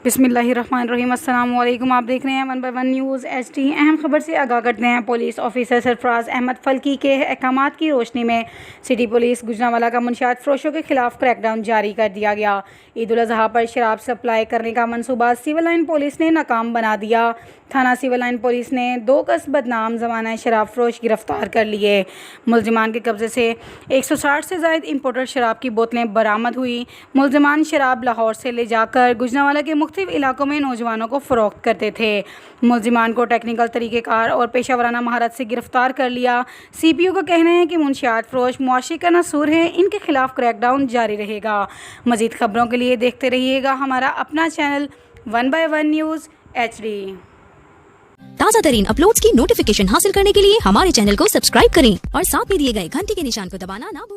बिस्मिल्लाहिर्रहमानिर्रहीम। अस्सलाम वालेकुम। आप देख रहे हैं 1 बाय 1 न्यूज़ HD। अहम खबर से आगाह करते हैं। पुलिस ऑफिसर सरफराज अहमद फल्की के अहकामात की रोशनी में सिटी पुलिस गुजरांवाला का मुनशियात फरोशों के खिलाफ क्रैकडाउन जारी कर दिया गया। ईद उल अजहा पर शराब सप्लाई करने का मनसूबा सिविल लाइन पुलिस ने नाकाम बना दिया। थाना सिविल लाइन पुलिस ने 2 कस बदनाम ज़माना शराब फरोश गिरफ्तार कर लिए। मुलजिमान के कब्जे से 160 से ज़ायद इम्पोर्टेड शराब की बोतलें बरामद हुई। मुलजिमान शराब लाहौर से ले जाकर गुजरांवाला के मुख्तलिफ इलाकों में नौजवानों को फ़रोख्त करते थे। मुलजिमान को टेक्निकल तरीक़ेकार और पेशा महारत से गिरफ्तार कर लिया। CPO का कहना है कि मुनशियात फरोश मुआशी का नसूर है, इनके खिलाफ क्रैकडाउन जारी रहेगा। मज़ीद खबरों के लिए देखते रहिएगा हमारा अपना चैनल 1 बाय 1 न्यूज़ HD। ताज़ा तरीन अपलोड्स की नोटिफिकेशन हासिल करने के लिए हमारे चैनल को सब्सक्राइब करें और साथ में दिए गए घंटी के निशान को दबाना ना भूलें।